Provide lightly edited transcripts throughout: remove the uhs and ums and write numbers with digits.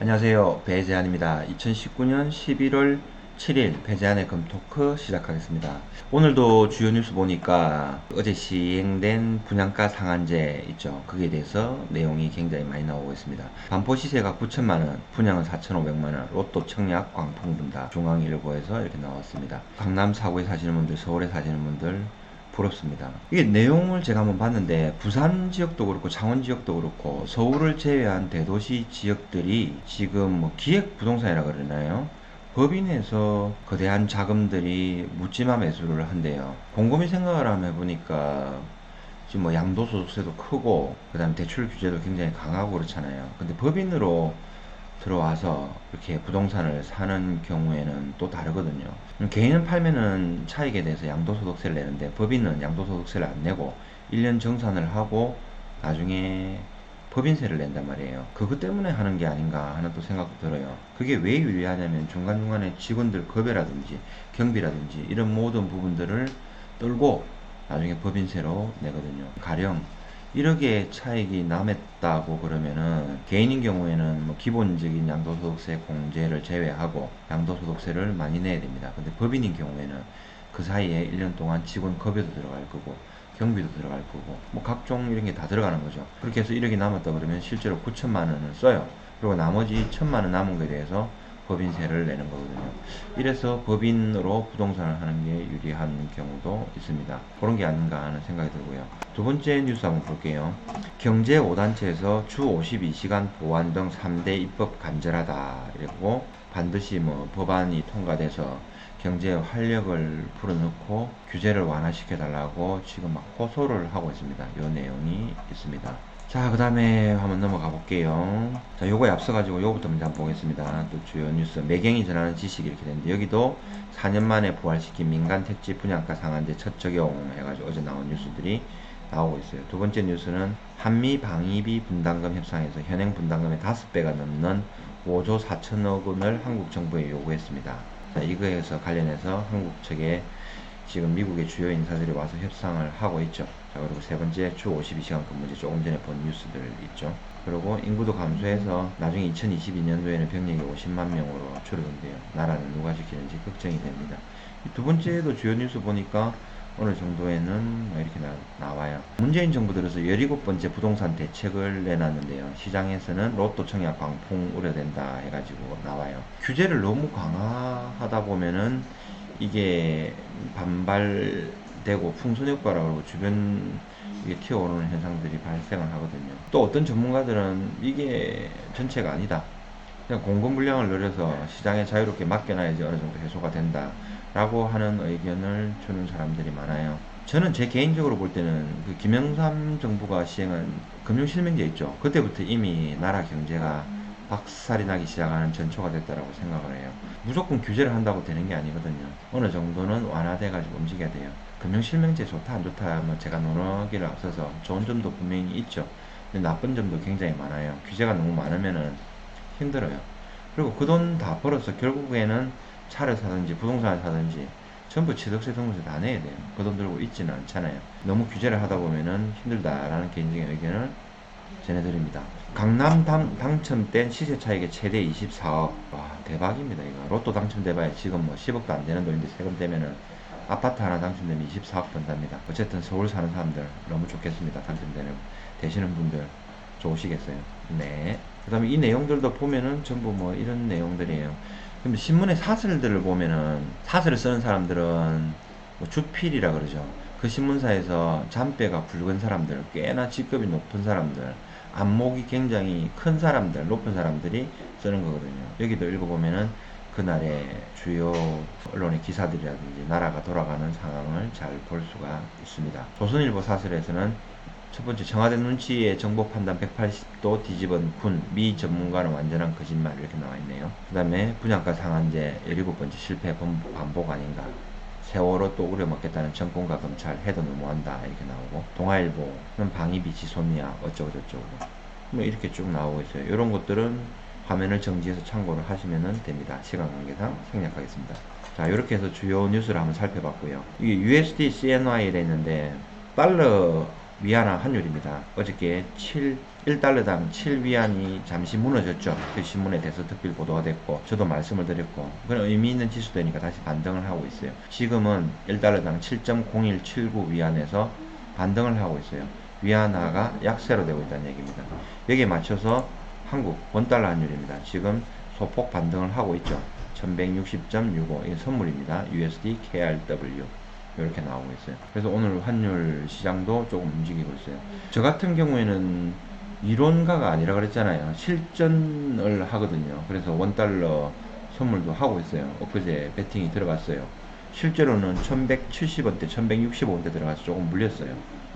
안녕하세요. 배재한입니다. 2019년 11월 7일 배재한의 금토크 시작하겠습니다. 오늘도 주요 뉴스 보니까 어제 시행된 분양가 상한제 있죠. 거기에 대해서 내용이 굉장히 많이 나오고 있습니다. 반포 시세가 9천만원, 분양은 4,500만원, 로또 청약 광풍분다, 중앙일보에서 이렇게 나왔습니다. 강남 사구에 사시는 분들, 서울에 사시는 분들 부럽습니다. 이게 내용을 제가 한번 봤는데 부산 지역도 그렇고 창원 지역도 그렇고 서울을 제외한 대도시 지역들이 지금 뭐 기획 부동산이라 그러나요? 법인에서 거대한 자금들이 묻지마 매수를 한대요. 곰곰이 생각을 한번 해보니까 지금 뭐 양도소득세도 크고 그 다음에 대출 규제도 굉장히 강하고 그렇잖아요. 근데 법인으로 들어와서 이렇게 부동산을 사는 경우에는 또 다르거든요. 개인은 팔면은 차익에 대해서 양도소득세를 내는데 법인은 양도소득세를 안 내고 1년 정산을 하고 나중에 법인세를 낸단 말이에요. 그것 때문에 하는 게 아닌가 하는 또 생각도 들어요. 그게 왜 유리하냐면 중간중간에 직원들 급여라든지 경비라든지 이런 모든 부분들을 떨고 나중에 법인세로 내거든요. 가령 1억의 차익이 남았다고 그러면은 개인인 경우에는 뭐 기본적인 양도소득세 공제를 제외하고 양도소득세를 많이 내야 됩니다. 근데 법인인 경우에는 그 사이에 1년 동안 직원 급여도 들어갈 거고 경비도 들어갈 거고 뭐 각종 이런 게 다 들어가는 거죠. 그렇게 해서 1억이 남았다 그러면 실제로 9천만 원을 써요. 그리고 나머지 1천만 원 남은 거에 대해서 법인세를 내는 거거든요. 이래서 법인으로 부동산을 하는 게 유리한 경우도 있습니다. 그런 게 아닌가 하는 생각이 들고요. 두 번째 뉴스 한번 볼게요. 경제 5단체에서 주 52시간 보완 등 3대 입법 간절하다. 그리고 반드시 뭐 법안이 통과돼서 경제에 활력을 불어넣고 규제를 완화시켜 달라고 지금 막 호소를 하고 있습니다. 이 내용이 있습니다. 자, 그 다음에 한번 넘어가 볼게요. 자, 요거에 앞서가지고 요거부터 먼저 한번 보겠습니다. 또 주요 뉴스. 매경이 전하는 지식이 이렇게 되는데, 여기도 4년 만에 부활시킨 민간 택지 분양가 상한제 첫 적용 해가지고 어제 나온 뉴스들이 나오고 있어요. 두 번째 뉴스는 한미 방위비 분담금 협상에서 현행 분담금의 5배가 넘는 5조 4천억 원을 한국 정부에 요구했습니다. 자, 이거에서 관련해서 한국 측에 지금 미국의 주요 인사들이 와서 협상을 하고 있죠. 자, 그리고 세 번째 주 52시간 근무제 조금 전에 본 뉴스들 있죠. 그리고 인구도 감소해서 나중에 2022년도에는 병력이 50만 명으로 줄어든대요. 나라는 누가 지키는지 걱정이 됩니다. 두 번째도 주요 뉴스 보니까 어느 정도에는 이렇게 나와요. 문재인 정부 들어서 17번째 부동산 대책을 내놨는데요. 시장에서는 로또 청약 광풍 우려된다 해가지고 나와요. 규제를 너무 강화하다 보면은 이게 반발되고 풍선 효과라고 그러고 주변 이게 튀어오르는 현상들이 발생을 하거든요. 또 어떤 전문가들은 이게 전체가 아니다. 그냥 공급 물량을 늘려서 시장에 자유롭게 맡겨놔야지 어느 정도 해소가 된다. 라고 하는 의견을 주는 사람들이 많아요. 저는 제 개인적으로 볼 때는 그 김영삼 정부가 시행한 금융실명제 있죠. 그때부터 이미 나라 경제가 박살이 나기 시작하는 전초가 됐다라고 생각을 해요. 무조건 규제를 한다고 되는 게 아니거든요. 어느 정도는 완화돼 가지고 움직여야 돼요. 금융실명제 좋다 안 좋다 뭐 제가 논하기를 앞서서 좋은 점도 분명히 있죠. 근데 나쁜 점도 굉장히 많아요. 규제가 너무 많으면은 힘들어요. 그리고 그 돈 다 벌어서 결국에는 차를 사든지 부동산을 사든지 전부 취득세 등록세 다 내야 돼요. 그 돈 들고 있지는 않잖아요. 너무 규제를 하다 보면은 힘들다라는 개인적인 의견을 전해드립니다. 강남 당첨된 시세 차익의 최대 24억. 와, 대박입니다, 이거. 로또 당첨돼봐야 지금 뭐 10억도 안 되는 돈인데 세금 되면은 아파트 하나 당첨되면 24억 번답니다. 어쨌든 서울 사는 사람들 너무 좋겠습니다. 되시는 분들 좋으시겠어요. 네. 그 다음에 이 내용들도 보면은 전부 뭐 이런 내용들이에요. 근데 신문의 사설들을 보면은 사설을 쓰는 사람들은 뭐 주필이라 그러죠. 그 신문사에서 잔뼈가 굵은 사람들, 꽤나 직급이 높은 사람들, 안목이 굉장히 큰 사람들, 높은 사람들이 쓰는 거거든요. 여기도 읽어보면은 그날의 주요 언론의 기사들이라든지 나라가 돌아가는 상황을 잘 볼 수가 있습니다. 조선일보 사설에서는 첫 번째, 청와대 눈치의 정보 판단 180도 뒤집은 군, 미 전문가는 완전한 거짓말 이렇게 나와 있네요. 그 다음에 분양가 상한제 17번째 실패 반복 아닌가. 세월호 또 우려먹겠다는 정권과 검찰 해도 너무한다 이렇게 나오고, 동아일보는 방위비 지손이야 어쩌고 저쩌고 뭐 이렇게 쭉 나오고 있어요. 이런 것들은 화면을 정지해서 참고를 하시면 됩니다. 시간 관계상 생략하겠습니다. 자, 이렇게 해서 주요 뉴스를 한번 살펴봤고요. 이게 USD CNY를 했는데 달러 위안화 환율입니다. 어저께 1달러당 7위안이 잠시 무너졌죠. 그 신문에 대서특필 보도가 됐고 저도 말씀을 드렸고 그런 의미 있는 지수되니까 다시 반등을 하고 있어요. 지금은 1달러당 7.0179위안에서 반등을 하고 있어요. 위안화가 약세로 되고 있다는 얘기입니다. 여기에 맞춰서 한국 원달러 환율입니다. 지금 소폭 반등을 하고 있죠. 1160.65 이게 선물입니다. USD KRW 이렇게 나오고 있어요. 그래서 오늘 환율 시장도 조금 움직이고 있어요. 저 같은 경우에는 이론가가 아니라 그랬잖아요. 실전을 하거든요. 그래서 원달러 선물도 하고 있어요. 엊그제 베팅이 들어갔어요. 실제로는 1170원대, 1165원대 들어가서 조금 물렸어요.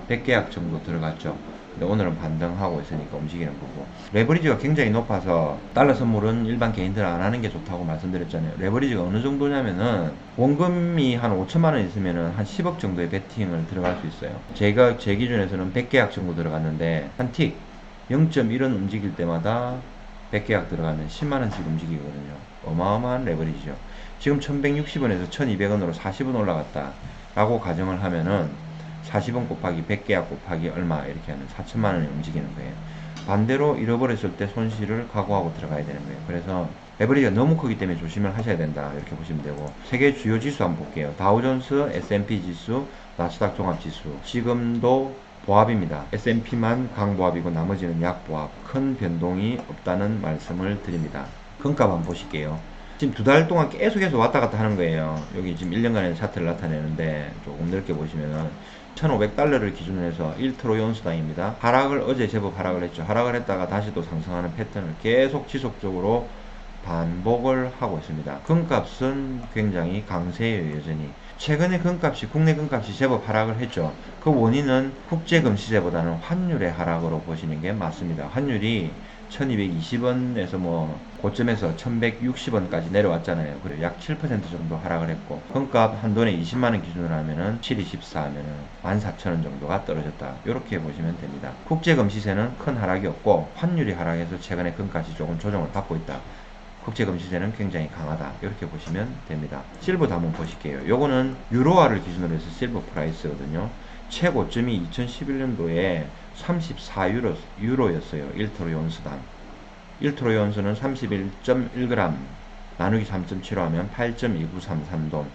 100계약 정도 들어갔죠. 근데 오늘은 반등하고 있으니까 움직이는 거고. 레버리지가 굉장히 높아서 달러 선물은 일반 개인들 안 하는 게 좋다고 말씀드렸잖아요. 레버리지가 어느 정도냐면은 원금이 한 5천만 원 있으면은 한 10억 정도의 베팅을 들어갈 수 있어요. 제가 제 기준에서는 100계약 정도 들어갔는데 한 틱 0.1원 움직일 때마다 100계약 들어가면 10만 원씩 움직이거든요. 어마어마한 레버리지죠. 지금 1160원에서 1200원으로 40원 올라갔다 라고 가정을 하면은 40원 곱하기 100계약 곱하기 얼마 이렇게 하면 4천만 원이 움직이는 거예요. 반대로 잃어버렸을 때 손실을 각오하고 들어가야 되는 거예요. 그래서 레버리지가 너무 크기 때문에 조심을 하셔야 된다 이렇게 보시면 되고, 세계 주요 지수 한번 볼게요. 다우존스, S&P 지수, 나스닥 종합지수 지금도 보합입니다. S&P만 강보합이고 나머지는 약보합, 큰 변동이 없다는 말씀을 드립니다. 금값 한번 보실게요. 지금 두 달 동안 계속해서 왔다 갔다 하는 거예요. 여기 지금 1년간의 차트를 나타내는데 조금 넓게 보시면은 1500달러를 기준으로 해서 1트로 연수당입니다. 하락을 어제 제법 하락을 했죠. 하락을 했다가 다시 또 상승하는 패턴을 계속 지속적으로 반복을 하고 있습니다. 금값은 굉장히 강세예요. 여전히 최근에 금값이, 국내 금값이 제법 하락을 했죠. 그 원인은 국제금 시세보다는 환율의 하락으로 보시는 게 맞습니다. 환율이 1220원에서 뭐 고점에서 1160원까지 내려왔잖아요. 그리고 약 7% 정도 하락을 했고, 금값 한돈에 20만원 기준으로 하면은 724 하면은 14,000원 정도가 떨어졌다. 이렇게 보시면 됩니다. 국제금 시세는 큰 하락이 없고 환율이 하락해서 최근에 금값이 조금 조정을 받고 있다. 국제금 시세는 굉장히 강하다. 이렇게 보시면 됩니다. 실버도 한번 보실게요. 요거는 유로화를 기준으로 해서 실버 프라이스거든요. 최고점이 2011년도에 34유로였어요. 1트로 온스당. 1트로 온스는 31.1g 나누기 3.75 하면 8.2933돈.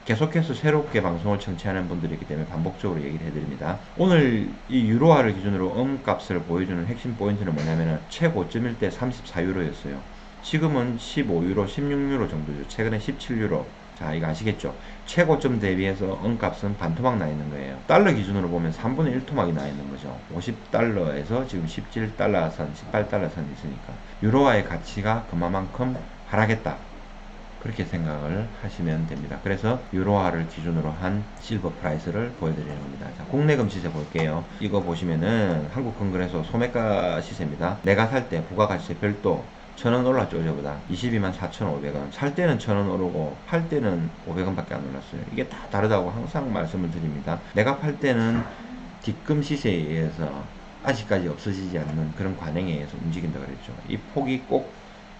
계속해서 새롭게 방송을 청취하는 분들이 있기 때문에 반복적으로 얘기를 해드립니다. 오늘 이 유로화를 기준으로 음값을 보여주는 핵심 포인트는 뭐냐면은 최고점일 때 34유로였어요. 지금은 15유로, 16유로 정도죠. 최근에 17유로. 자, 이거 아시겠죠? 최고점 대비해서 은값은 반토막 나 있는 거예요. 달러 기준으로 보면 3분의 1토막이 나 있는 거죠. 50달러에서 지금 17달러 선, 18달러 선이 있으니까 유로화의 가치가 그만큼 하락했다. 그렇게 생각을 하시면 됩니다. 그래서 유로화를 기준으로 한 실버 프라이스를 보여드리는 겁니다. 자, 국내금 시세 볼게요. 이거 보시면은 한국금거래소 소매가 시세입니다. 내가 살 때 부가가치세 별도 1,000원 올랐죠, 어제보다. 224,500원. 살 때는 1,000원 오르고, 팔 때는 500원 밖에 안 올랐어요. 이게 다 다르다고 항상 말씀을 드립니다. 내가 팔 때는 뒷금 시세에 의해서 아직까지 없어지지 않는 그런 관행에 의해서 움직인다 그랬죠. 이 폭이 꼭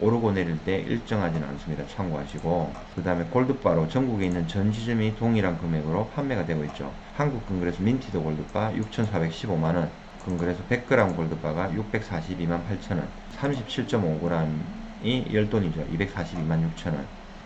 오르고 내릴 때 일정하지는 않습니다. 참고하시고, 그 다음에 골드바로 전국에 있는 전 지점이 동일한 금액으로 판매가 되고 있죠. 한국금거래소 민티드 골드바 6,415만원, 금거래소 100g 골드바가 642만 8천원, 37.5g이 열돈이죠. 242만 6천원.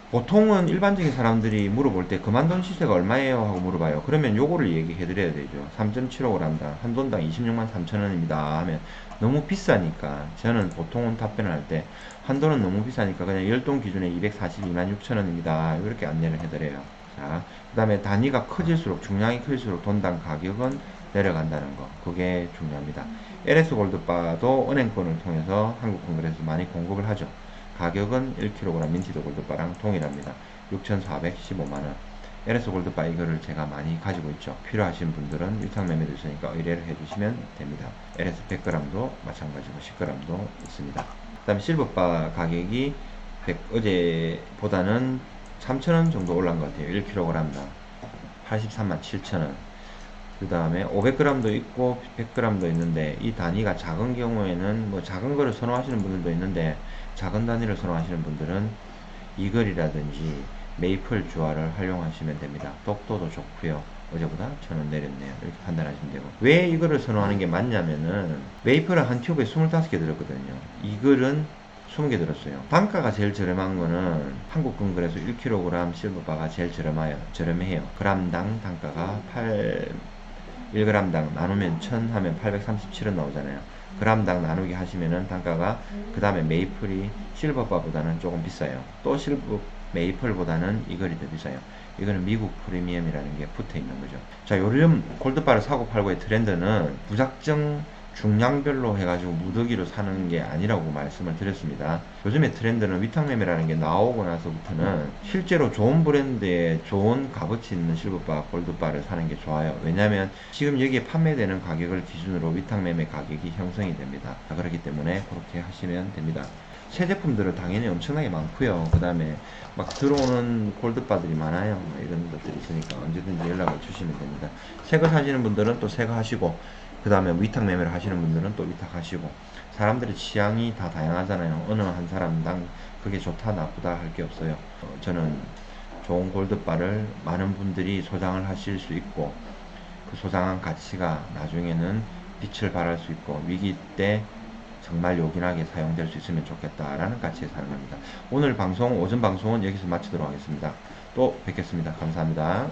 보통은 일반적인 사람들이 물어볼 때 그만돈 시세가 얼마예요? 하고 물어봐요. 그러면 요거를 얘기해 드려야 되죠. 3.75g당 한 돈당 26만 3천원입니다 하면 너무 비싸니까, 저는 보통은 답변을 할 때 한돈은 너무 비싸니까 그냥 열돈 기준에 242만 6천원입니다 이렇게 안내를 해드려요. 자, 그 다음에 단위가 커질수록, 중량이 클수록 돈당 가격은 내려간다는 거, 그게 중요합니다. LS 골드바도 은행권을 통해서 한국금거래에서 많이 공급을 하죠. 가격은 1kg 민티드 골드바랑 동일합니다. 6,415만원. LS 골드바 이거를 제가 많이 가지고 있죠. 필요하신 분들은 위탁매매도 있으니까 의뢰를 해주시면 됩니다. LS 100g도 마찬가지고 10g도 있습니다. 그 다음에 실버바 가격이 어제보다는 3,000원 정도 올라간 것 같아요. 1kg당 83만 7천원. 그 다음에 500g도 있고 100g도 있는데, 이 단위가 작은 경우에는 뭐 작은 거를 선호하시는 분들도 있는데, 작은 단위를 선호하시는 분들은 이글이라든지 메이플 주화를 활용하시면 됩니다. 독도도 좋고요. 어제보다 1,000원 내렸네요. 이렇게 판단하시면 되고. 왜 이거를 선호하는 게 맞냐면은 웨이퍼를 한 튜브에 25개 들었거든요. 이 글은 20개 들었어요. 단가가 제일 저렴한 거는 한국금거래소 1kg 실버바가 제일 저렴해요. 그람당 단가가 1g당 나누면 1000 하면 837원 나오잖아요. 그람당 나누기 하시면은 단가가, 그 다음에 메이플이 실버바보다는 조금 비싸요. 또 메이플보다는 이 글이 더 비싸요. 이거는 미국 프리미엄이라는 게 붙어 있는 거죠. 자, 요즘 골드바를 사고 팔고의 트렌드는 무작정 중량별로 해가지고 무더기로 사는 게 아니라고 말씀을 드렸습니다. 요즘의 트렌드는 위탁매매라는 게 나오고 나서부터는 실제로 좋은 브랜드에 좋은 값어치 있는 실버바, 골드바를 사는 게 좋아요. 왜냐하면 지금 여기에 판매되는 가격을 기준으로 위탁매매 가격이 형성이 됩니다. 그렇기 때문에 그렇게 하시면 됩니다. 새 제품들은 당연히 엄청나게 많고요. 그 다음에 막 들어오는 골드바들이 많아요. 이런 것들이 있으니까 언제든지 연락을 주시면 됩니다. 새 거 사시는 분들은 또 새 거 하시고, 그 다음에 위탁 매매를 하시는 분들은 또 위탁하시고, 사람들의 취향이 다 다양하잖아요. 어느 한 사람당 그게 좋다 나쁘다 할 게 없어요. 저는 좋은 골드바를 많은 분들이 소장을 하실 수 있고, 그 소장한 가치가 나중에는 빛을 발할 수 있고, 위기 때 정말 요긴하게 사용될 수 있으면 좋겠다라는 가치에 사는 겁니다. 오늘 방송, 오전 방송은 여기서 마치도록 하겠습니다. 또 뵙겠습니다. 감사합니다.